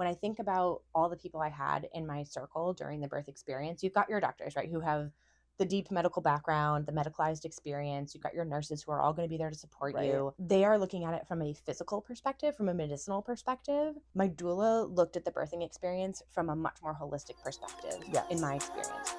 when I think about all the people I had in my circle during the birth experience, you've got your doctors, right, who have the deep medical background, the medicalized experience. You've got your nurses who are all going to be there to support you. They are looking at it from a physical perspective, from a medicinal perspective. My doula looked at the birthing experience from a much more holistic perspective, in my experience.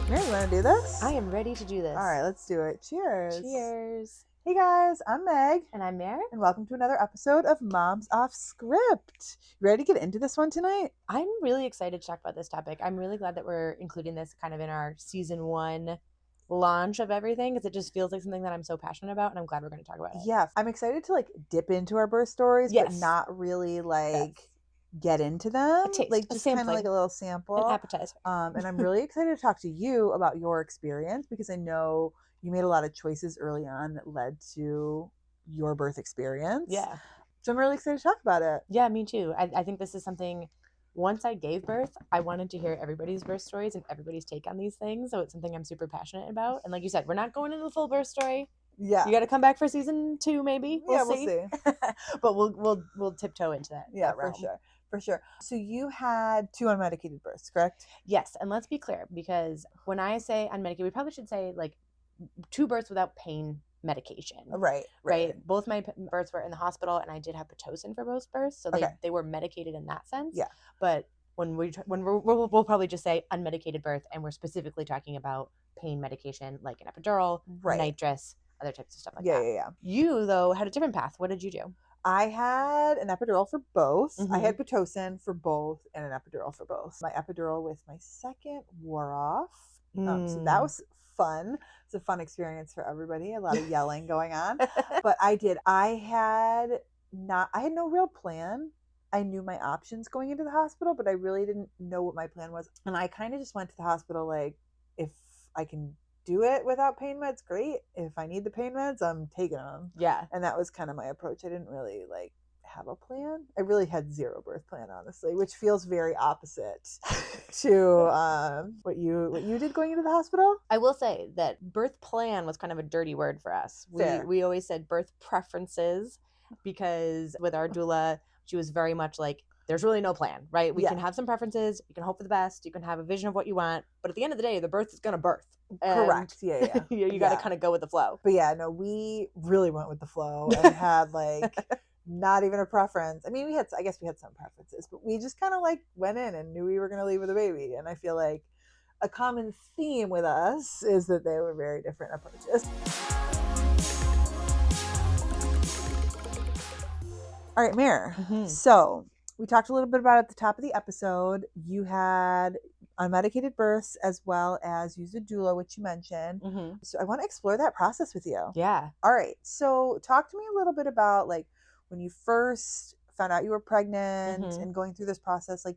Mary, you want to do this? I am ready to do this. All right, let's do it. Cheers. Cheers. Hey guys, I'm Meg. And I'm Mere. And welcome to another episode of Moms Off Script. You ready to get into this one tonight? I'm really excited to talk about this topic. I'm really glad that we're including this kind of in our season 1 launch of everything, because it just feels like something that I'm so passionate about, and I'm glad we're going to talk about it. Yeah, I'm excited to like dip into our birth stories, but not really like get into them. Like just kind of like a little sample. An appetizer. And I'm really excited to talk to you about your experience, because I know you made a lot of choices early on that led to your birth experience. Yeah. So I'm really excited to talk about it. Yeah, me too. I think this is something, once I gave birth, I wanted to hear everybody's birth stories and everybody's take on these things. So it's something I'm super passionate about. And like you said, we're not going into the full birth story. Yeah. You got to come back for season 2, maybe. We'll see. But we'll tiptoe into that. Yeah, that realm. For sure. So you had 2 unmedicated births, correct? Yes. And let's be clear, because when I say unmedicated, we probably should say like 2 births without pain medication. Right. Both my births were in the hospital, and I did have Pitocin for both births. So they were medicated in that sense. Yeah. But we'll probably just say unmedicated birth, and we're specifically talking about pain medication like an epidural, nitrous, other types of stuff like that. Yeah. You, though, had a different path. What did you do? I had an epidural for both. I had Pitocin for both and an epidural for both. My epidural with my second wore off. So that was fun. It's a fun experience for everybody. A lot of yelling going on. But I had no real plan. I knew my options going into the hospital, but I really didn't know what my plan was. And I kind of just went to the hospital like, if I can do it without pain meds, great. If I need the pain meds, I'm taking them. Yeah. And that was kind of my approach. I didn't really like have a plan. I really had zero birth plan, honestly, which feels very opposite to what you did going into the hospital. I will say that birth plan was kind of a dirty word for us. We always said birth preferences, because with our doula, she was very much like, there's really no plan, right? We can have some preferences. You can hope for the best. You can have a vision of what you want. But at the end of the day, the birth is going to birth. Correct. Yeah. You got to kind of go with the flow. But yeah, no, we really went with the flow and had like not even a preference. I mean, I guess we had some preferences, but we just kind of like went in and knew we were going to leave with a baby. And I feel like a common theme with us is that they were very different approaches. All right, Mere. So we talked a little bit about it at the top of the episode. You had unmedicated births as well as used a doula, which you mentioned. So I want to explore that process with you. Yeah. All right. So talk to me a little bit about like when you first found out you were pregnant and going through this process, like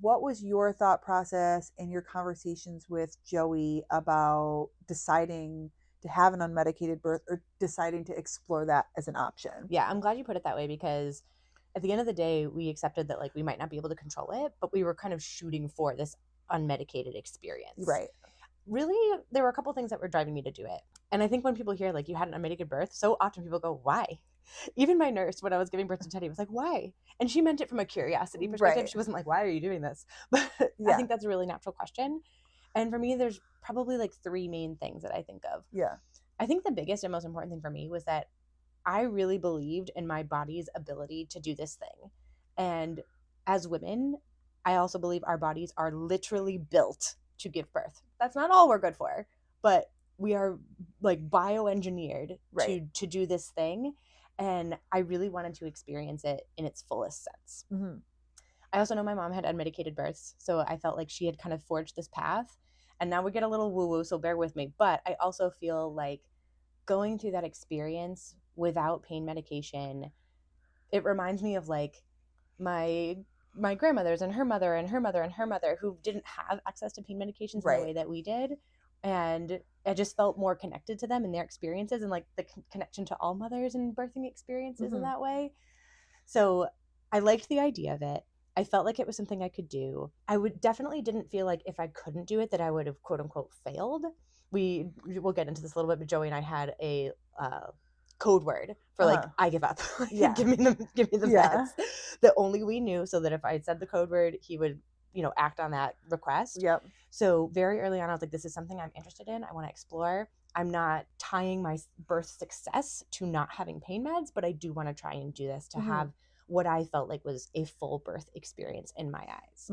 what was your thought process and your conversations with Joey about deciding to have an unmedicated birth or deciding to explore that as an option? Yeah, I'm glad you put it that way, because at the end of the day, we accepted that like we might not be able to control it, but we were kind of shooting for this unmedicated experience. Right. Really, there were a couple things that were driving me to do it. And I think when people hear like you had an unmedicated birth, so often people go, why? Even my nurse, when I was giving birth to Teddy, was like, why? And she meant it from a curiosity perspective. Right. She wasn't like, why are you doing this? But I think that's a really natural question. And for me, there's probably like 3 main things that I think of. Yeah. I think the biggest and most important thing for me was that I really believed in my body's ability to do this thing. And as women, I also believe our bodies are literally built to give birth. That's not all we're good for, but we are like bioengineered to do this thing. And I really wanted to experience it in its fullest sense. I also know my mom had unmedicated births, so I felt like she had kind of forged this path. And now we get a little woo-woo, so bear with me. But I also feel like going through that experience without pain medication, it reminds me of like my grandmothers and her mother and her mother and her mother who didn't have access to pain medications in the way that we did. And I just felt more connected to them and their experiences, and like the connection to all mothers and birthing experiences in that way. So I liked the idea of it. I felt like it was something I could do. I would definitely didn't feel like if I couldn't do it that I would have quote unquote failed. We'll get into this a little bit, but Joey and I had a code word for like I give up. Yeah. give me the meds that only we knew, so that if I said the code word, he would, you know, act on that request. Yep. So very early on, I was like, this is something I'm interested in. I want to explore. I'm not tying my birth success to not having pain meds, but I do want to try and do this to have what I felt like was a full birth experience in my eyes.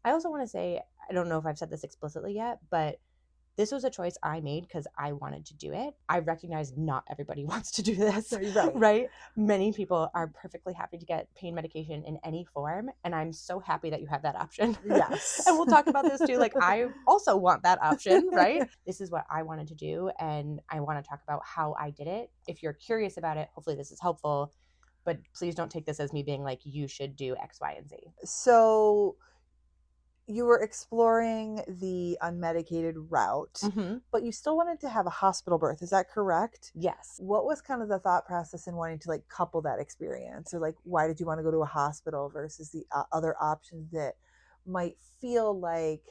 I also want to say, I don't know if I've said this explicitly yet, but this was a choice I made because I wanted to do it. I recognize not everybody wants to do this, right? Many people are perfectly happy to get pain medication in any form, and I'm so happy that you have that option. Yes. And we'll talk about this too. Like, I also want that option, right? This is what I wanted to do, and I want to talk about how I did it. If you're curious about it, hopefully this is helpful, but please don't take this as me being like, you should do X, Y, and Z. So you were exploring the unmedicated route, but you still wanted to have a hospital birth. Is that correct? Yes. What was kind of the thought process in wanting to like couple that experience? Or like, why did you want to go to a hospital versus the other options that might feel like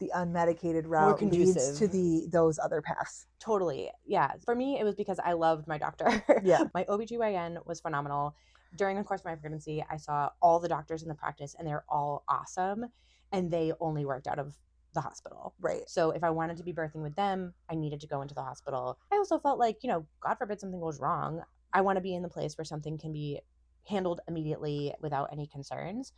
the unmedicated route leads to those other paths? Totally. Yeah. For me, it was because I loved my doctor. Yeah. My OBGYN was phenomenal. During the course of my pregnancy, I saw all the doctors in the practice, and they're all awesome. And they only worked out of the hospital. Right. So if I wanted to be birthing with them, I needed to go into the hospital. I also felt like, you know, God forbid something goes wrong, I want to be in the place where something can be handled immediately without any concerns.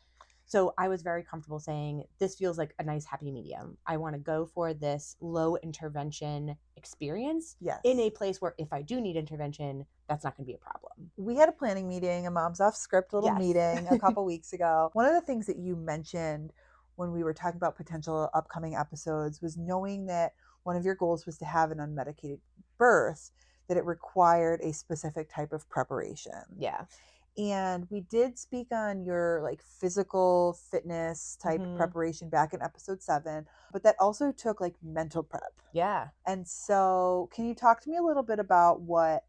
So I was very comfortable saying, this feels like a nice happy medium. I want to go for this low intervention experience in a place where if I do need intervention, that's not going to be a problem. We had a planning meeting, a Moms Off Script little meeting a couple weeks ago. One of the things that you mentioned when we were talking about potential upcoming episodes was knowing that one of your goals was to have an unmedicated birth, that it required a specific type of preparation. Yeah. And we did speak on your like physical fitness type preparation back in episode 7, but that also took like mental prep. Yeah. And so can you talk to me a little bit about what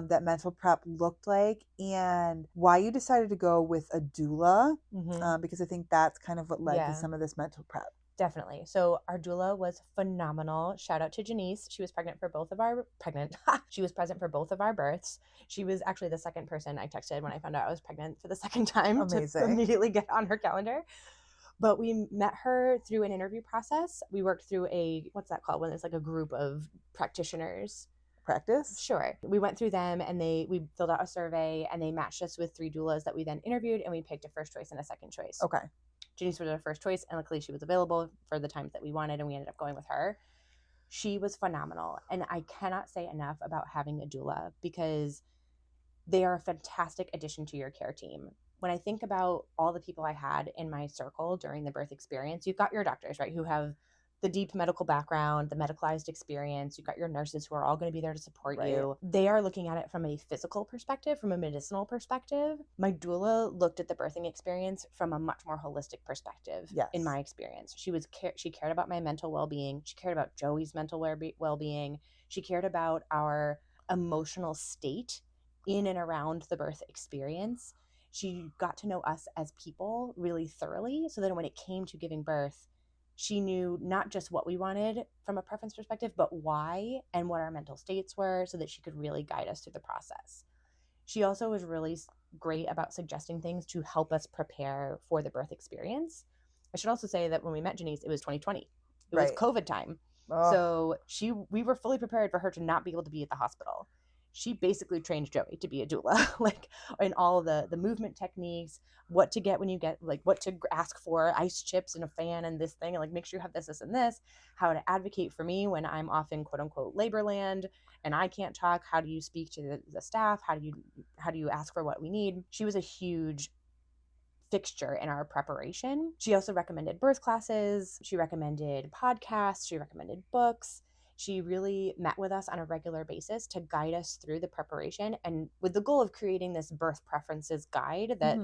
that mental prep looked like and why you decided to go with a doula? Because I think that's kind of what led to some of this mental prep. Definitely. So our doula was phenomenal. Shout out to Janice. She was present for both of our births. She was actually the second person I texted when I found out I was pregnant for the second time. Amazing. To immediately get on her calendar. But we met her through an interview process. We worked through what's that called when it's like a group of practitioners? Practice? Sure. We went through them and we filled out a survey, and they matched us with 3 doulas that we then interviewed, and we picked a first choice and a second choice. Okay. Janice was our first choice, and luckily she was available for the times that we wanted, and we ended up going with her. She was phenomenal, and I cannot say enough about having a doula because they are a fantastic addition to your care team. When I think about all the people I had in my circle during the birth experience, you've got your doctors, right, who have the deep medical background, the medicalized experience. You've got your nurses who are all going to be there to support you. They are looking at it from a physical perspective, from a medicinal perspective. My doula looked at the birthing experience from a much more holistic perspective. In my experience. She cared about my mental well-being. She cared about Joey's mental well-being. She cared about our emotional state in and around the birth experience. She got to know us as people really thoroughly, so that when it came to giving birth, she knew not just what we wanted from a preference perspective, but why and what our mental states were, so that she could really guide us through the process. She also was really great about suggesting things to help us prepare for the birth experience. I should also say that when we met Janice, it was 2020. It was COVID time. So we were fully prepared for her to not be able to be at the hospital. She basically trained Joey to be a doula, like in all the movement techniques, what to get when you get, like what to ask for, ice chips and a fan and this thing, and like make sure you have this, this, and this, how to advocate for me when I'm off in quote unquote labor land and I can't talk. How do you speak to the staff? How do you ask for what we need? She was a huge fixture in our preparation. She also recommended birth classes. She recommended podcasts. She recommended books. She really met with us on a regular basis to guide us through the preparation, and with the goal of creating this birth preferences guide that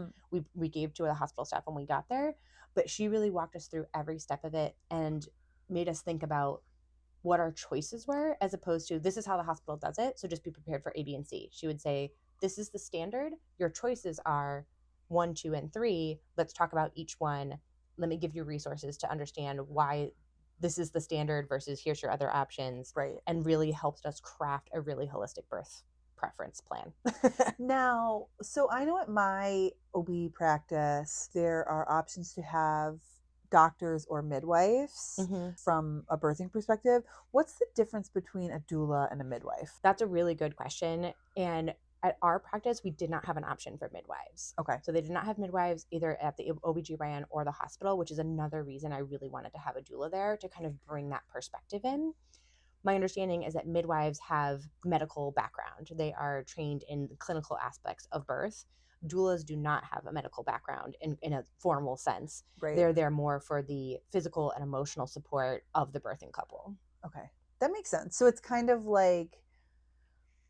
we gave to the hospital staff when we got there. But she really walked us through every step of it and made us think about what our choices were, as opposed to this is how the hospital does it, so just be prepared for A, B, and C. She would say, this is the standard. Your choices are 1, 2, and 3. Let's talk about each one. Let me give you resources to understand why this is the standard versus here's your other options. Right. And really helped us craft a really holistic birth preference plan. Now, so I know at my OB practice, there are options to have doctors or midwives from a birthing perspective. What's the difference between a doula and a midwife? That's a really good question. And at our practice, we did not have an option for midwives. Okay. So they did not have midwives either at the OBGYN or the hospital, which is another reason I really wanted to have a doula there to kind of bring that perspective in. My understanding is that midwives have medical background. They are trained in the clinical aspects of birth. Doulas do not have a medical background in a formal sense. Right. They're there more for the physical and emotional support of the birthing couple. Okay. That makes sense. So it's kind of like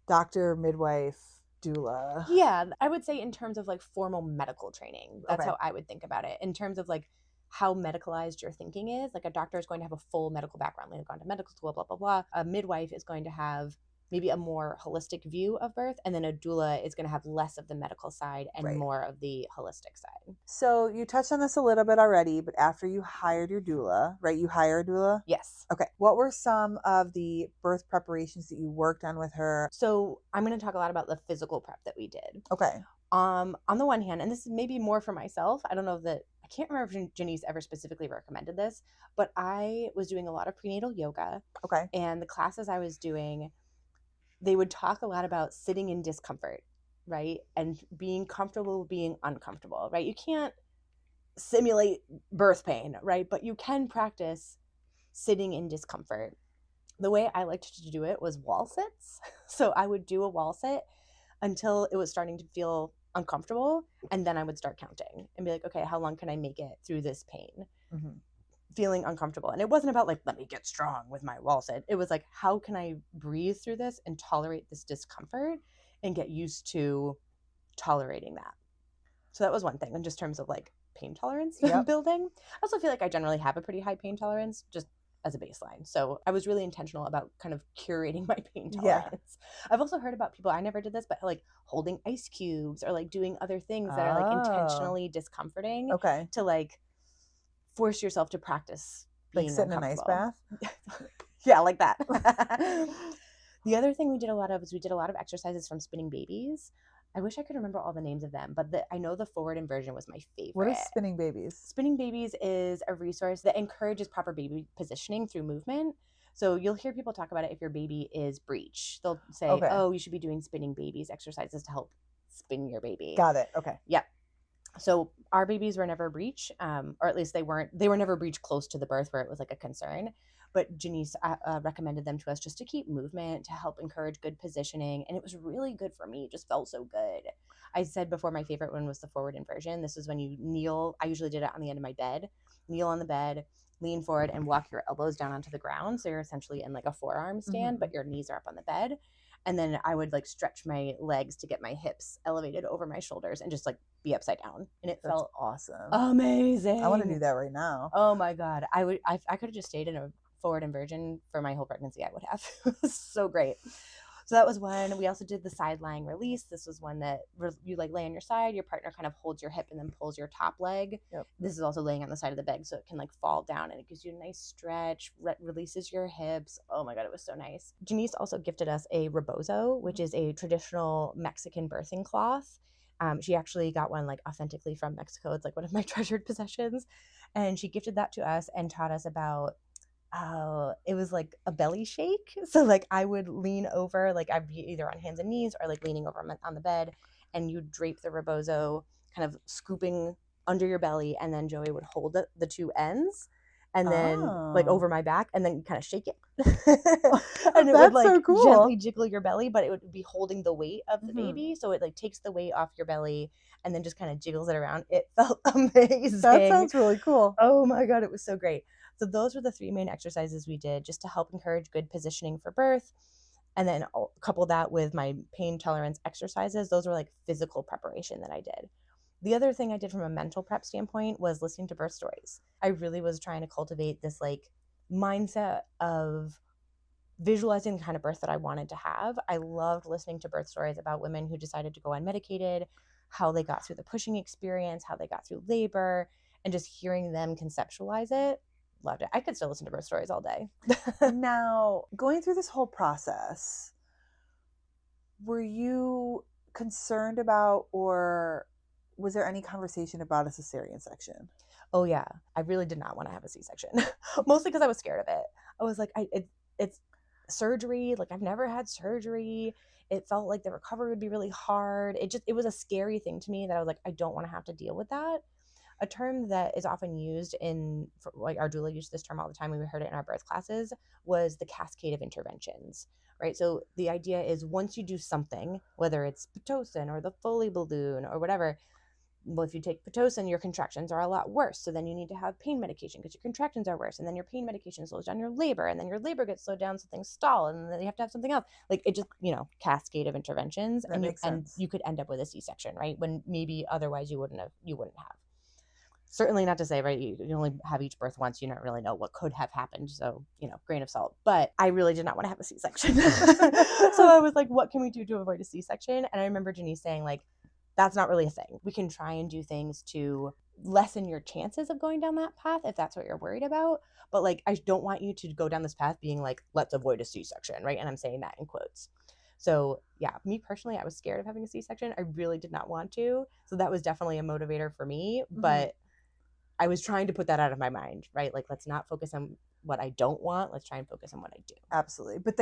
doctor, midwife, doula. Yeah, I would say in terms of like formal medical training. That's Okay. how I would think about it. In terms of like how medicalized your thinking is, like a doctor is going to have a full medical background. They've gone to medical school, blah, blah, blah. A midwife is going to have maybe a more holistic view of birth, and then a doula is going to have less of the medical side and Right. more of the holistic side. So you touched on this a little bit already, but after you hired your doula, right? You hire a doula? Yes. Okay. What were some of the birth preparations that you worked on with her? So I'm going to talk a lot about the physical prep that we did. Okay. On the one hand, and this is maybe more for myself, I don't know that, I can't remember if Janice ever specifically recommended this, but I was doing a lot of prenatal yoga. Okay. And the classes I was doing, they would talk a lot about sitting in discomfort, right? And being comfortable being uncomfortable, right? You can't simulate birth pain, right? But you can practice sitting in discomfort. The way I liked to do it was wall sits. So I would do a wall sit until it was starting to feel uncomfortable, and then I would start counting and be like, okay, how long can I make it through this pain? Feeling uncomfortable. And it wasn't about like, let me get strong with my wall sit. It was like, how can I breathe through this and tolerate this discomfort and get used to tolerating that? So that was one thing in just terms of like pain tolerance building. I also feel like I generally have a pretty high pain tolerance just as a baseline. So I was really intentional about kind of curating my pain tolerance. I've also heard about people, I never did this, but like holding ice cubes or like doing other things that are like intentionally discomforting to like force yourself to practice being like sit in an ice bath. Yeah, like that. The other thing we did a lot of is we did a lot of exercises from Spinning Babies. I wish I could remember all the names of them, but I know the forward inversion was my favorite. What is Spinning Babies? Spinning Babies is a resource that encourages proper baby positioning through movement. So you'll hear people talk about it if your baby is breech. They'll say, oh, you should be doing Spinning Babies exercises to help spin your baby. Got it. Okay. Yep. So our babies were never breech, or at least they were never breech close to the birth where it was like a concern. But Janice recommended them to us just to keep movement, to help encourage good positioning. And it was really good for me. It just felt so good. I said before my favorite one was the forward inversion. This is when you kneel. I usually did it on the end of my bed. Kneel on the bed, lean forward, and walk your elbows down onto the ground. So you're essentially in like a forearm stand, but your knees are up on the bed. And then I would like stretch my legs to get my hips elevated over my shoulders and just like be upside down. And it felt awesome. Amazing. I want to do that right now. Oh my God. I could have just stayed in a forward inversion for my whole pregnancy. I would have. It was so great. So that was one. We also did the side lying release. This was one that you like lay on your side, your partner kind of holds your hip and then pulls your top leg. This is also laying on the side of the bed so it can like fall down and it gives you a nice stretch, releases your hips. Oh my God, it was so nice. Janice also gifted us a rebozo, which is a traditional Mexican birthing cloth. She actually got one like authentically from Mexico. It's like one of my treasured possessions. And she gifted that to us and taught us about it was like a belly shake. So like I would lean over, like I'd be either on hands and knees or like leaning over on the bed, and you drape the rebozo kind of scooping under your belly, and then Joey would hold the two ends and then like over my back and then kind of shake it. And it would like so cool. gently jiggle your belly, but it would be holding the weight of the baby. So it like takes the weight off your belly and then just kind of jiggles it around. It felt amazing. That sounds really cool. Oh my God, it was so great. So those were the three main exercises we did just to help encourage good positioning for birth. And then couple that with my pain tolerance exercises. Those were like physical preparation that I did. The other thing I did from a mental prep standpoint was listening to birth stories. I really was trying to cultivate this like mindset of visualizing the kind of birth that I wanted to have. I loved listening to birth stories about women who decided to go unmedicated, how they got through the pushing experience, how they got through labor, and just hearing them conceptualize it. Loved it. I could still listen to birth stories all day. Now, going through this whole process, were you concerned about, or was there any conversation about a cesarean section? Oh yeah, I really did not want to have a C-section. Mostly because I was scared of it. I was like, it's surgery. Like, I've never had surgery. It felt like the recovery would be really hard. It was a scary thing to me that I was like, I don't want to have to deal with that. A term that is often used like our doula used this term all the time, we heard it in our birth classes, was the cascade of interventions, right? So the idea is once you do something, whether it's Pitocin or the Foley balloon or whatever, well, if you take Pitocin, your contractions are a lot worse. So then you need to have pain medication because your contractions are worse. And then your pain medication slows down your labor. And then your labor gets slowed down so things stall. And then you have to have something else. Like, it just, cascade of interventions. That makes sense. And you could end up with a C-section, right? When maybe otherwise you wouldn't have. Certainly not to say, right, you only have each birth once. You don't really know what could have happened. So, grain of salt. But I really did not want to have a C-section. So I was like, what can we do to avoid a C-section? And I remember Janice saying, like, that's not really a thing. We can try and do things to lessen your chances of going down that path if that's what you're worried about. But, like, I don't want you to go down this path being like, let's avoid a C-section, right? And I'm saying that in quotes. So yeah, me personally, I was scared of having a C-section. I really did not want to. So that was definitely a motivator for me. Mm-hmm. But I was trying to put that out of my mind, right? Like, let's not focus on what I don't want. Let's try and focus on what I do. Absolutely. But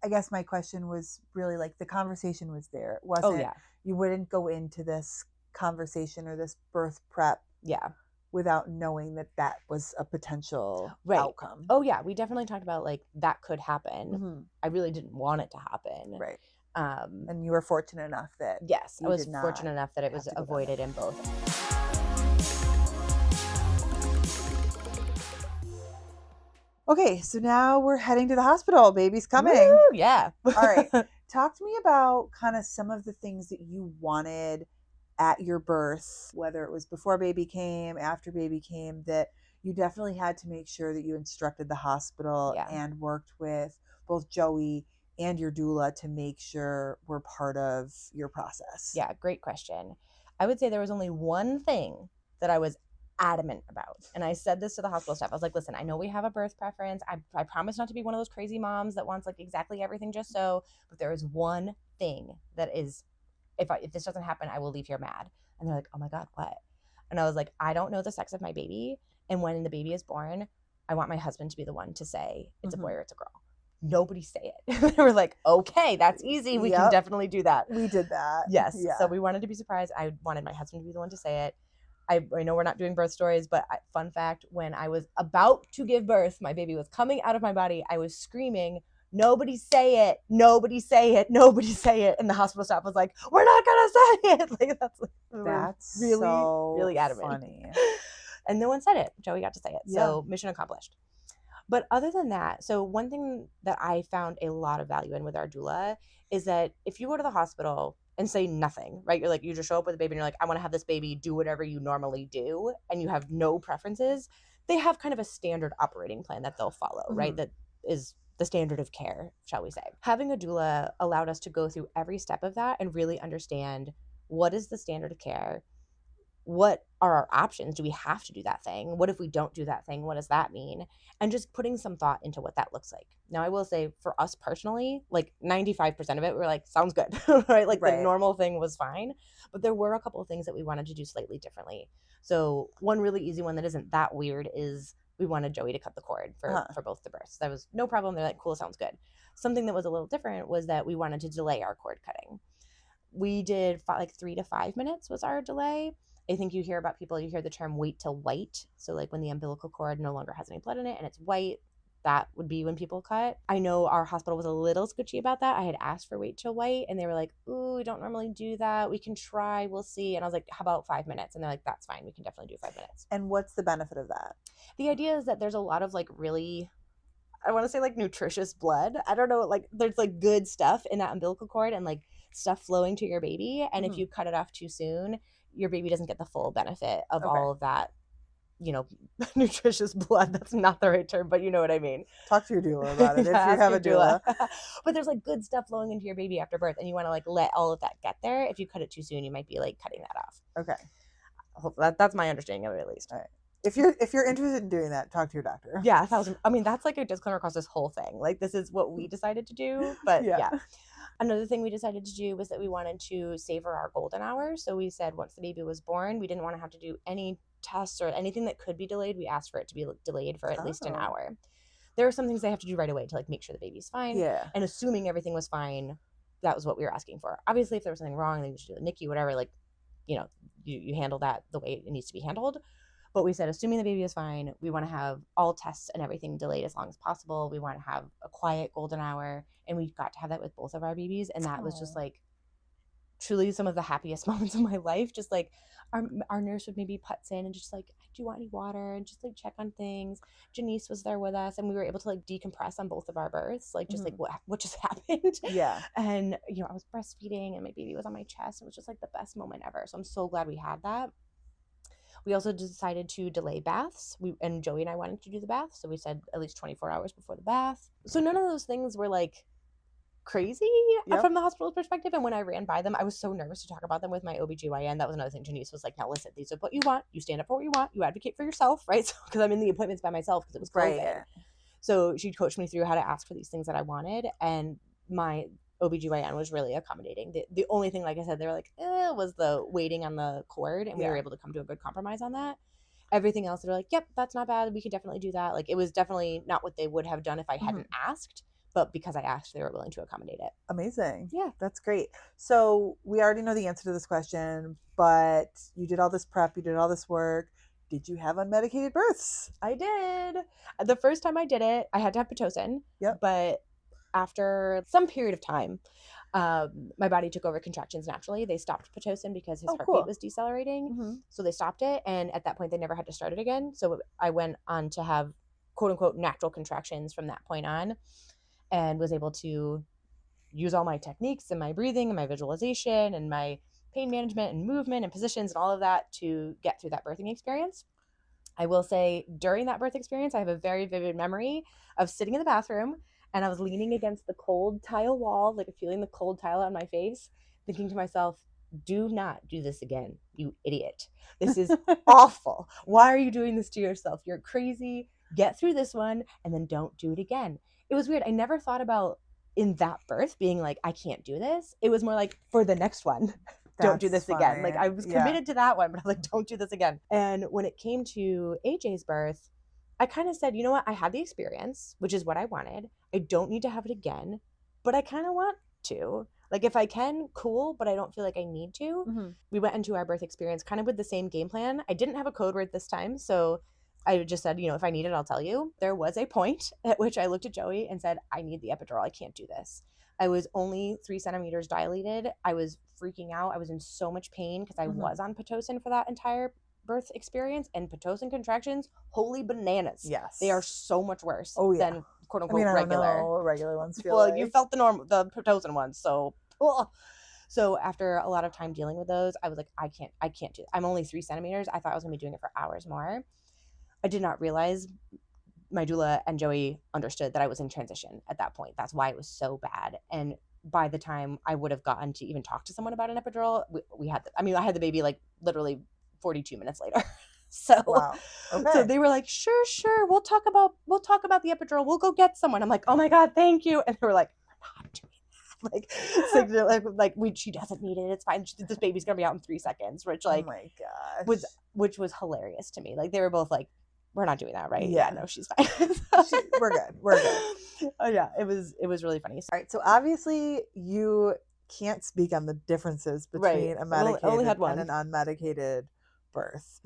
I guess my question was really, like, the conversation was there. It wasn't, you wouldn't go into this conversation or this birth prep without knowing that was a potential outcome. Oh yeah. We definitely talked about, like, that could happen. Mm-hmm. I really didn't want it to happen. Right. And you were fortunate enough that I was fortunate enough that it was avoided in both. Okay, so now we're heading to the hospital. Baby's coming. Woo, yeah. All right. Talk to me about kind of some of the things that you wanted at your birth, whether it was before baby came, after baby came, that you definitely had to make sure that you instructed the hospital and worked with both Joey and your doula to make sure we're part of your process. Yeah, great question. I would say there was only one thing that I was adamant about, and I said this to the hospital staff. I was like, listen, I know we have a birth preference. I promise not to be one of those crazy moms that wants, like, exactly everything just so, but there is one thing that is, if this doesn't happen, I will leave here mad. And they're like, oh my God, what? And I was like, I don't know the sex of my baby, and when the baby is born, I want my husband to be the one to say it's a boy or it's a girl. Nobody say it. They were like, okay, that's easy. We can definitely do that. We did that. Yes. Yeah. So we wanted to be surprised. I wanted my husband to be the one to say it. I know we're not doing birth stories, but fun fact, when I was about to give birth, my baby was coming out of my body. I was screaming, nobody say it, nobody say it, nobody say it. And the hospital staff was like, we're not going to say it. Like, that's really, so really adamant. Funny. And no one said it. Joey got to say it. Yeah. So mission accomplished. But other than that, so one thing that I found a lot of value in with our doula is that if you go to the hospital and say nothing, right? You're like, you just show up with a baby and you're like, I want to have this baby do whatever you normally do, and you have no preferences, they have kind of a standard operating plan that they'll follow, right? That is the standard of care, shall we say. Having a doula allowed us to go through every step of that and really understand what is the standard of care, what are our options? Do we have to do that thing? What if we don't do that thing? What does that mean? And just putting some thought into what that looks like. Now, I will say for us personally, like 95% of it, we're like, sounds good, right? Like the normal thing was fine. But there were a couple of things that we wanted to do slightly differently. So one really easy one that isn't that weird is we wanted Joey to cut the cord for both the births. That was no problem. They're like, cool, sounds good. Something that was a little different was that we wanted to delay our cord cutting. We did like 3 to 5 minutes was our delay. I think you hear about people, you hear the term wait till white. So like when the umbilical cord no longer has any blood in it and it's white, that would be when people cut. I know our hospital was a little sketchy about that. I had asked for wait till white and they were like, ooh, we don't normally do that. We can try, we'll see. And I was like, how about 5 minutes? And they're like, that's fine. We can definitely do 5 minutes. And what's the benefit of that? The idea is that there's a lot of like really, I want to say like nutritious blood. I don't know, like there's like good stuff in that umbilical cord and like stuff flowing to your baby. And if you cut it off too soon, your baby doesn't get the full benefit of all of that nutritious blood. That's not the right term, but you know what I mean. Talk to your doula about it if you ask have your a doula. But there's like good stuff flowing into your baby after birth, and you want to like let all of that get there. If you cut it too soon, you might be like cutting that off. Okay. That's my understanding of it, at least. All right. If you're interested in doing that, talk to your doctor. Yeah, 1,000. I mean, that's like a disclaimer across this whole thing. Like, this is what we decided to do. But yeah. Another thing we decided to do was that we wanted to savor our golden hours. So we said once the baby was born, we didn't want to have to do any tests or anything that could be delayed. We asked for it to be delayed for at least an hour. There are some things they have to do right away to like make sure the baby's fine. Yeah. And assuming everything was fine, that was what we were asking for. Obviously, if there was something wrong, then you should do the NICU, whatever. Like, you handle that the way it needs to be handled. But we said, assuming the baby is fine, we want to have all tests and everything delayed as long as possible. We want to have a quiet golden hour. And we got to have that with both of our babies. And that was just like truly some of the happiest moments of my life. Just like our nurse would maybe putz in and just like, do you want any water? And just like check on things. Janice was there with us, and we were able to like decompress on both of our births. Like just like what just happened. Yeah. And I was breastfeeding and my baby was on my chest. It was just like the best moment ever. So I'm so glad we had that. We also decided to delay baths. And Joey and I wanted to do the bath. So we said at least 24 hours before the bath. So none of those things were like crazy from the hospital's perspective. And when I ran by them, I was so nervous to talk about them with my OBGYN. That was another thing. Janice was like, now listen, these are what you want. You stand up for what you want. You advocate for yourself, right? So, because I'm in the appointments by myself because it was COVID. Right. So she coached me through how to ask for these things that I wanted. And my OBGYN was really accommodating. The only thing, like I said, they were like, was the waiting on the cord. And we were able to come to a good compromise on that. Everything else, they were like, yep, that's not bad. We could definitely do that. Like, it was definitely not what they would have done if I hadn't asked. But because I asked, they were willing to accommodate it. Amazing. Yeah. That's great. So we already know the answer to this question, but you did all this prep, you did all this work. Did you have unmedicated births? I did. The first time I did it, I had to have Pitocin. Yep. But after some period of time, my body took over contractions naturally. They stopped Pitocin because his heartbeat was decelerating. So they stopped it. And at that point, they never had to start it again. So I went on to have quote unquote natural contractions from that point on, and was able to use all my techniques and my breathing and my visualization and my pain management and movement and positions and all of that to get through that birthing experience. I will say during that birth experience, I have a very vivid memory of sitting in the bathroom, and I was leaning against the cold tile wall, like feeling the cold tile on my face, thinking to myself, do not do this again, you idiot. This is awful. Why are you doing this to yourself? You're crazy. Get through this one and then don't do it again. It was weird. I never thought about in that birth being like, I can't do this. It was more like, for the next one, don't do this again. Like, I was committed to that one, but I was like, don't do this again. And when it came to AJ's birth, I kind of said, you know what? I had the experience, which is what I wanted. I don't need to have it again, but I kind of want to. Like, if I can, cool, but I don't feel like I need to. We went into our birth experience kind of with the same game plan. I didn't have a code word this time, so I just said, if I need it, I'll tell you. There was a point at which I looked at Joey and said, I need the epidural. I can't do this. I was only 3 centimeters dilated. I was freaking out. I was in so much pain because I was on Pitocin for that entire birth experience. And Pitocin contractions, holy bananas. Yes. They are so much worse than quote unquote I regular. don't know what regular ones feel well, like. you felt the Pitocin ones. So, So after a lot of time dealing with those, I was like, I can't do it. I'm only 3 centimeters. I thought I was going to be doing it for hours more. I did not realize my doula and Joey understood that I was in transition at that point. That's why it was so bad. And by the time I would have gotten to even talk to someone about an epidural, I had the baby like literally 42 minutes later. So, so they were like, sure. We'll talk about the epidural. We'll go get someone. I'm like, oh my God, thank you. And they were like, we're not doing that. She doesn't need it. It's fine. This baby's going to be out in 3 seconds, which oh my gosh. was hilarious to me. Like, they were both like, we're not doing that, right? Yeah, no, she's fine. We're good. Oh yeah, it was really funny. All right, so obviously you can't speak on the differences between a medicated and an unmedicated birth.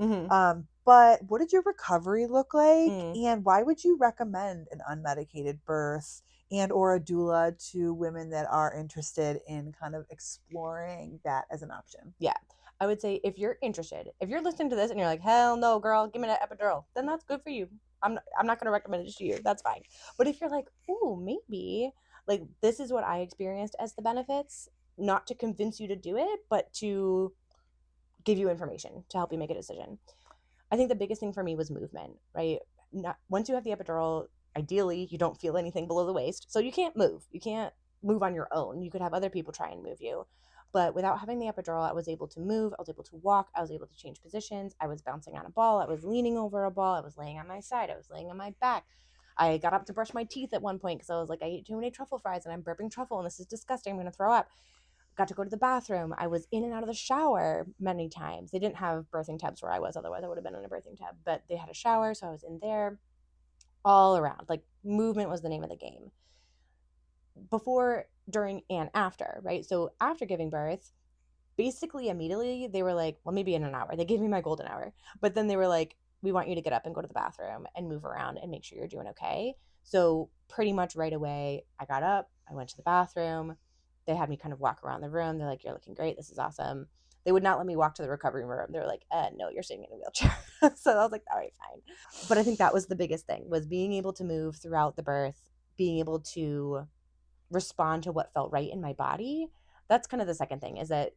But what did your recovery look like, and why would you recommend an unmedicated birth and or a doula to women that are interested in kind of exploring that as an option? Yeah. I would say if you're interested, if you're listening to this and you're like, hell no, girl, give me that epidural, then that's good for you. I'm not going to recommend it to you. That's fine. But if you're like, ooh, maybe, like, this is what I experienced as the benefits, not to convince you to do it, but to give you information to help you make a decision. I think the biggest thing for me was movement, right? Once you have the epidural, ideally, you don't feel anything below the waist. So you can't move. You can't move on your own. You could have other people try and move you. But without having the epidural, I was able to move. I was able to walk. I was able to change positions. I was bouncing on a ball. I was leaning over a ball. I was laying on my side. I was laying on my back. I got up to brush my teeth at one point because I was like, I ate too many truffle fries and I'm burping truffle and this is disgusting. I'm going to throw up. Got to go to the bathroom. I was in and out of the shower many times. They didn't have birthing tubs where I was. Otherwise, I would have been in a birthing tub. But they had a shower, so I was in there all around. Like, movement was the name of the game. Before, during, and after, right? So after giving birth, basically immediately they were like, well, maybe in an hour. They gave me my golden hour. But then they were like, we want you to get up and go to the bathroom and move around and make sure you're doing okay. So pretty much right away, I got up, I went to the bathroom. They had me kind of walk around the room. They're like, you're looking great. This is awesome. They would not let me walk to the recovery room. They were like, no, you're sitting in a wheelchair. So I was like, all right, fine. But I think that was the biggest thing, was being able to move throughout the birth, being able to respond to what felt right in my body. That's kind of the second thing, is that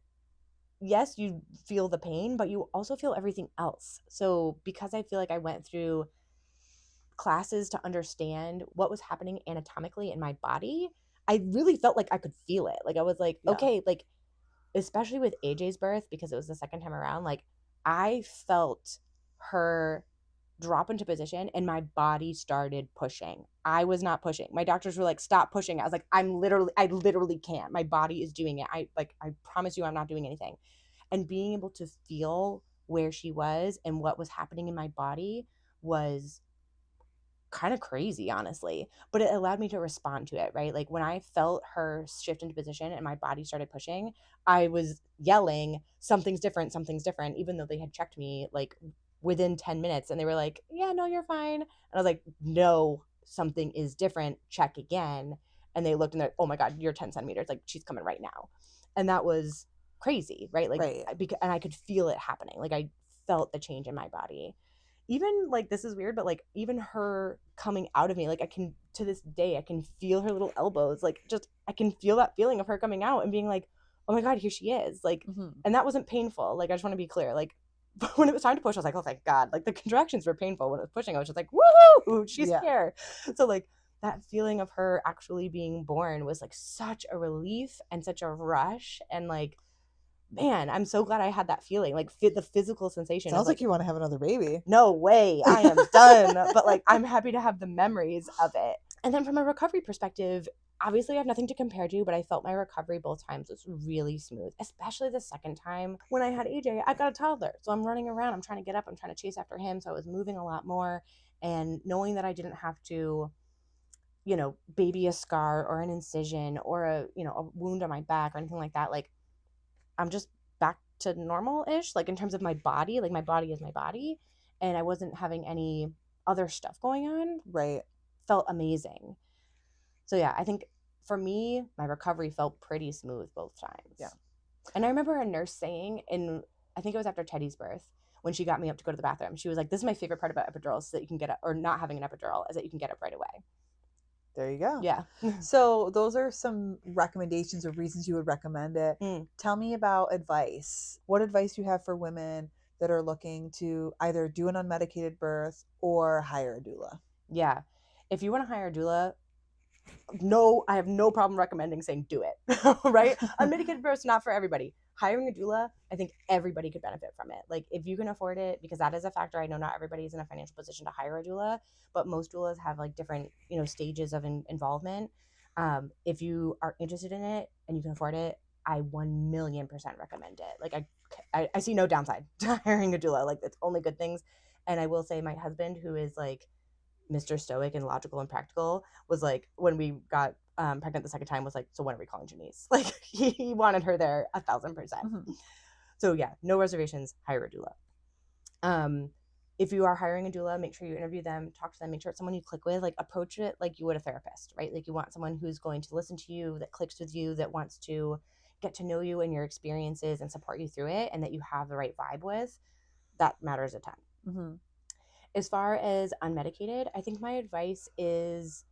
yes, you feel the pain, but you also feel everything else. So because I feel like I went through classes to understand what was happening anatomically in my body, I really felt like I could feel it. Like I was like, okay, like especially with AJ's birth, because it was the second time around, like I felt her drop into position and my body started pushing. I was not pushing. My doctors were like, stop pushing. I was like, I literally can't. My body is doing it. I promise you I'm not doing anything. And being able to feel where she was and what was happening in my body was kind of crazy, honestly, but it allowed me to respond to it, right? Like when I felt her shift into position and my body started pushing, I was yelling, something's different, even though they had checked me like within 10 minutes and they were like, yeah, no, you're fine. And I was like, no, something is different, check again. And they looked and they're, oh my God, you're 10 centimeters, like she's coming right now. And that was crazy, right? Like, and I could feel it happening. Like I felt the change in my body. Even like, this is weird, but like even her coming out of me, like I can, to this day, I can feel her little elbows, like just I can feel that feeling of her coming out and being like, oh my God, here she is, like and that wasn't painful. Like I just want to be clear, like when it was time to push, I was like, oh thank God. Like the contractions were painful. When it was pushing, I was just like, woohoo, she's here. So like that feeling of her actually being born was like such a relief and such a rush. And like, man, I'm so glad I had that feeling, like the physical sensation. Sounds like you want to have another baby. No way, I am done. But like, I'm happy to have the memories of it. And then from a recovery perspective, obviously I have nothing to compare to, but I felt my recovery both times was really smooth, especially the second time when I had AJ. I got a toddler, so I'm running around, I'm trying to get up, I'm trying to chase after him, so I was moving a lot more. And knowing that I didn't have to, you know, baby a scar or an incision or a, you know, a wound on my back or anything like that, like I'm just back to normal-ish, like in terms of my body. Like my body is my body, and I wasn't having any other stuff going on. Right. Felt amazing. So yeah, I think for me, my recovery felt pretty smooth both times. Yeah. And I remember a nurse saying, in I think it was after Teddy's birth, when she got me up to go to the bathroom, she was like, this is my favorite part about epidurals, so that you can get up, or not having an epidural, is that you can get up right away. There you go. Yeah. So those are some recommendations or reasons you would recommend it. Tell me about advice. What advice do you have for women that are looking to either do an unmedicated birth or hire a doula? Yeah. If you want to hire a doula, no, I have no problem recommending saying do it, right? Unmedicated birth is not for everybody. Hiring a doula, I think everybody could benefit from it. Like if you can afford it, because that is a factor. I know not everybody is in a financial position to hire a doula, but most doulas have like different, you know, stages of involvement. If you are interested in it and you can afford it, I 1,000,000% recommend it. Like I see no downside to hiring a doula. Like it's only good things. And I will say my husband, who is like Mr. Stoic and logical and practical, was like, when we got pregnant the second time, was like, so when are we calling Janice? Like he wanted her there 1,000%. So yeah, no reservations, hire a doula. If you are hiring a doula, make sure you interview them, talk to them, make sure it's someone you click with, like approach it like you would a therapist, right? Like you want someone who's going to listen to you, that clicks with you, that wants to get to know you and your experiences and support you through it, and that you have the right vibe with. That matters a ton. As far as unmedicated, I think my advice is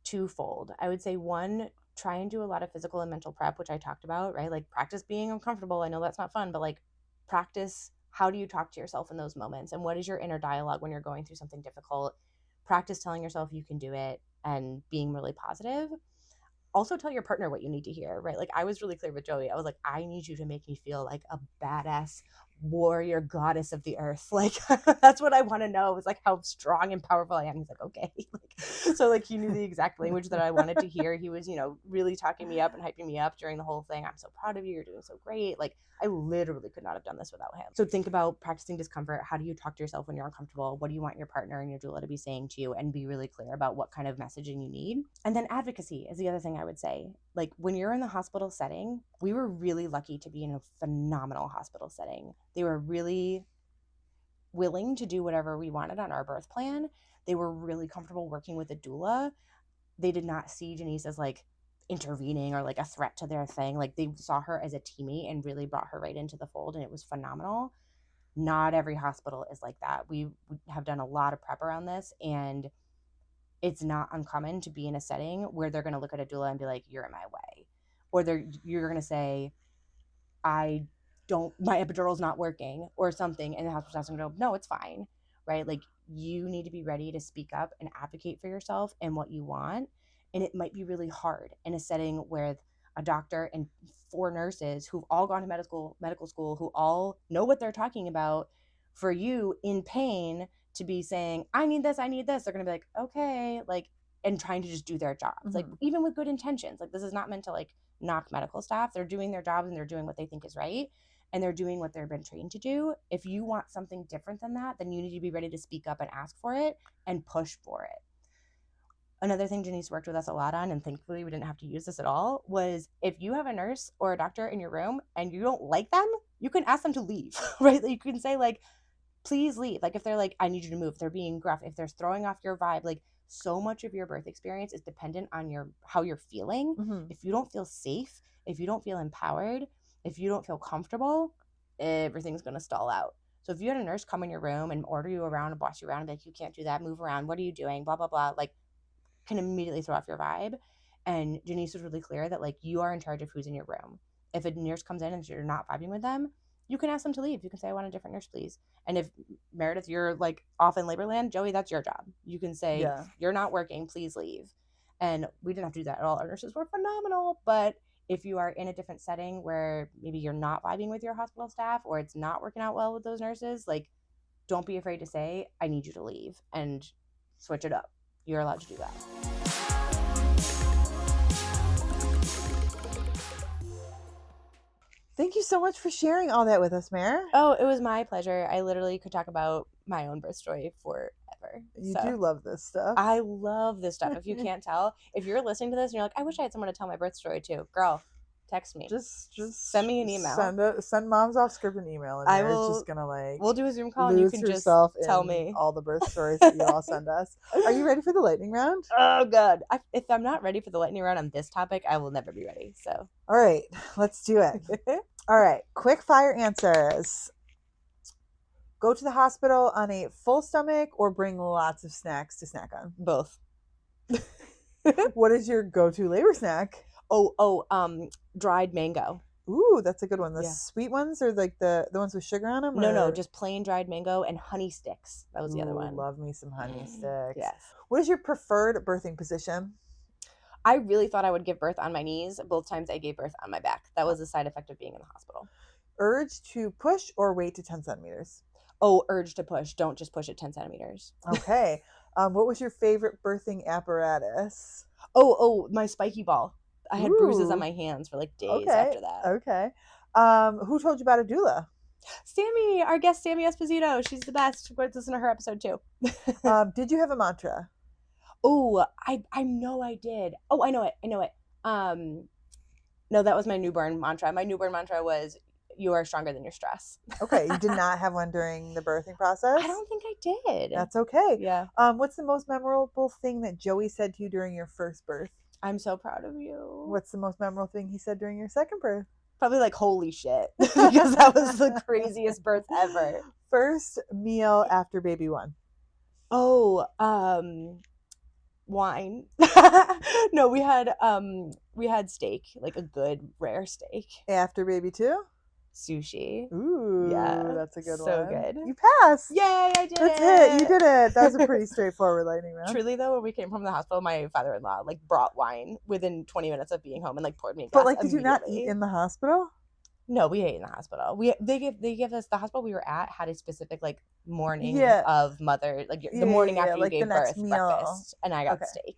twofold. I would say, one, try and do a lot of physical and mental prep, which I talked about, right? Like practice being uncomfortable. I know that's not fun, but like practice how do you talk to yourself in those moments? And what is your inner dialogue when you're going through something difficult? Practice telling yourself you can do it and being really positive. Also tell your partner what you need to hear, right? Like I was really clear with Joey. I was like, I need you to make me feel like a badass warrior goddess of the earth. Like that's what I want to know, is like how strong and powerful I am. He's like, okay. So like he knew the exact language that I wanted to hear. He was, really talking me up and hyping me up during the whole thing. I'm so proud of you. You're doing so great. Like I literally could not have done this without him. So think about practicing discomfort. How do you talk to yourself when you're uncomfortable? What do you want your partner and your doula to be saying to you? And be really clear about what kind of messaging you need. And then advocacy is the other thing I would say. Like when you're in the hospital setting, we were really lucky to be in a phenomenal hospital setting. They were really willing to do whatever we wanted on our birth plan. They were really comfortable working with a doula. They did not see Janice as like intervening or like a threat to their thing. Like they saw her as a teammate and really brought her right into the fold, and it was phenomenal. Not every hospital is like that. We have done a lot of prep around this, and it's not uncommon to be in a setting where they're going to look at a doula and be like, you're in my way. Or you're going to say, my epidural's not working or something. And the hospital staff's going to go, no, it's fine. Right? Like you need to be ready to speak up and advocate for yourself and what you want. And it might be really hard in a setting with a doctor and 4 nurses who've all gone to medical school, who all know what they're talking about. For you in pain to be saying, I need this, they're going to be like, okay, like, and trying to just do their jobs. Mm-hmm. Like even with good intentions, like this is not meant to like knock medical staff. They're doing their jobs and they're doing what they think is right. And they're doing what they've been trained to do. If you want something different than that, then you need to be ready to speak up and ask for it and push for it. Another thing Janice worked with us a lot on, and thankfully we didn't have to use this at all, was if you have a nurse or a doctor in your room and you don't like them, you can ask them to leave, right? You can say like, please leave. Like if they're like, I need you to move, if they're being gruff, if they're throwing off your vibe, like so much of your birth experience is dependent on how you're feeling. Mm-hmm. If you don't feel safe, if you don't feel empowered, if you don't feel comfortable, everything's going to stall out. So if you had a nurse come in your room and order you around and boss you around and be like, you can't do that, move around, what are you doing, blah, blah, blah, like can immediately throw off your vibe. And Janice was really clear that like you are in charge of who's in your room. If a nurse comes in and you're not vibing with them, you can ask them to leave. You can say, I want a different nurse, please. And if Meredith, you're like off in labor land, Joey, that's your job. You can say, you're not working, please leave. And we didn't have to do that at all. Our nurses were phenomenal. But if you are in a different setting where maybe you're not vibing with your hospital staff or it's not working out well with those nurses, like don't be afraid to say, I need you to leave, and switch it up. You're allowed to do that. Thank you so much for sharing all that with us, Mere. Oh, it was my pleasure. I literally could talk about my own birth story forever. You do love this stuff. I love this stuff. If you can't tell, if you're listening to this and you're like, I wish I had someone to tell my birth story to, girl, text me. Just send me an email. Send Moms Off Script an email, and I will. Just gonna we'll do a Zoom call, and you can just tell me all the birth stories that you all send us. Are you ready for the lightning round? Oh God! If I'm not ready for the lightning round on this topic, I will never be ready. So, all right, let's do it. All right, quick fire answers. Go to the hospital on a full stomach or bring lots of snacks to snack on? Both. What is your go-to labor snack? Dried mango. Ooh, that's a good one. The sweet ones or like the ones with sugar on them? No, just plain dried mango and honey sticks. That was the other one. Love me some honey sticks. Yes. What is your preferred birthing position? I really thought I would give birth on my knees. Both times I gave birth on my back. That was a side effect of being in the hospital. Urge to push or wait to 10 centimeters? Oh, urge to push. Don't just push at 10 centimeters. Okay. What was your favorite birthing apparatus? Oh, my spiky ball. I had bruises on my hands for like days after that. Okay. Who told you about a doula? Sammy, our guest Sammy Esposito. She's the best. Go listen to her episode too. Did you have a mantra? Oh, I know I did. Oh, I know it. No, that was my newborn mantra. My newborn mantra was, you are stronger than your stress. Okay. You did not have one during the birthing process? I don't think I did. That's okay. Yeah. What's the most memorable thing that Joey said to you during your first birth? I'm so proud of you. What's the most memorable thing he said during your second birth? Probably like, holy shit. Because that was the craziest birth ever. First meal after baby one? Oh, wine. No, we had steak, like a good rare steak. After baby two? sushi. Ooh, Yeah, that's a good one. so good. You passed. Yay, I did That's it. it. You did it. That was a pretty straightforward lightning round. Truly though, when we came from the hospital, my father-in-law like brought wine within 20 minutes of being home and like poured me a glass. But like, did you not eat in the hospital? No, we ate in the hospital. They give us, the hospital we were at had a specific like morning of mother, like the morning after you like gave the next birth, meal. breakfast, and I got steak.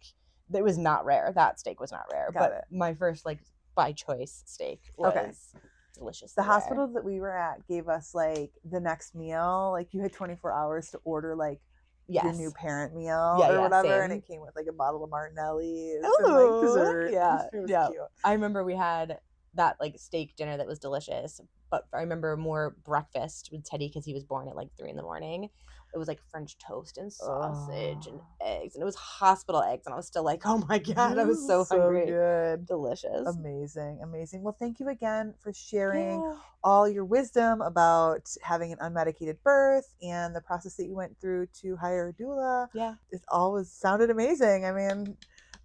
It was not rare. That steak was not rare, but my first like by choice steak was delicious. The hospital that we were at gave us like the next meal. Like you had 24 hours to order like your new parent meal or whatever, same. and it came with like a bottle of Martinelli's and Ooh, like dessert. Yeah, it was cute. I remember we had that like steak dinner that was delicious, but I remember more breakfast with Teddy because he was born at like 3 a.m. It was like French toast and sausage and eggs, and it was hospital eggs, and I was still like, oh my god, I was so hungry. Good, delicious, amazing. Well, thank you again for sharing all your wisdom about having an unmedicated birth and the process that you went through to hire a doula. It always sounded amazing. I mean,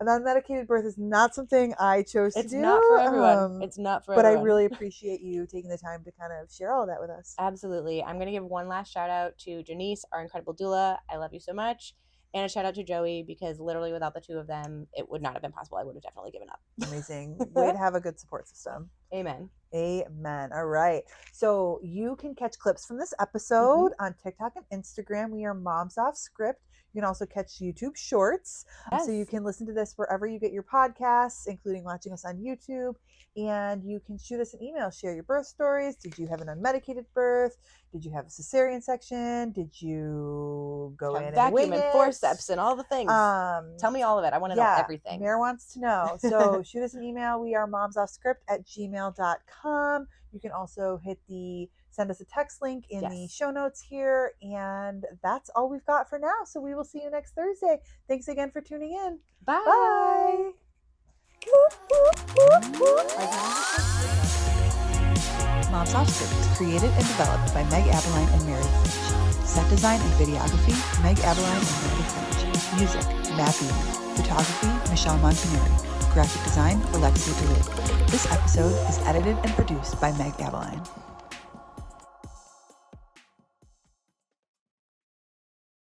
an unmedicated birth is not something I chose to do. It's not for everyone. It's not for everyone. But I really appreciate you taking the time to kind of share all that with us. Absolutely. I'm going to give one last shout out to Janice, our incredible doula. I love you so much. And a shout out to Joey, because literally without the two of them, it would not have been possible. I would have definitely given up. Amazing. Way to have a good support system. Amen. Amen. All right. So you can catch clips from this episode on TikTok and Instagram. We are Moms Off Script. You can also catch YouTube shorts. So you can listen to this wherever you get your podcasts, including watching us on YouTube. And you can shoot us an email. Share your birth stories. Did you have an unmedicated birth? Did you have a cesarean section? Did you go in and wing and it? forceps and all the things? Tell me all of it. I want to know everything. Mere wants to know. So shoot us an email. We are momsoffscript@gmail.com. You can also send us a text link in the show notes here. And that's all we've got for now. So we will see you next Thursday. Thanks again for tuning in. Bye. Bye. Moms Off Script is created and developed by Megg Abelein and Meredith Finch. Set design and videography, Megg Abelein and Meredith Finch. Music, Matt Beaton. Photography, Michelle Montinieri. Graphic design, Alexia Dulieu. This episode is edited and produced by Megg Abelein.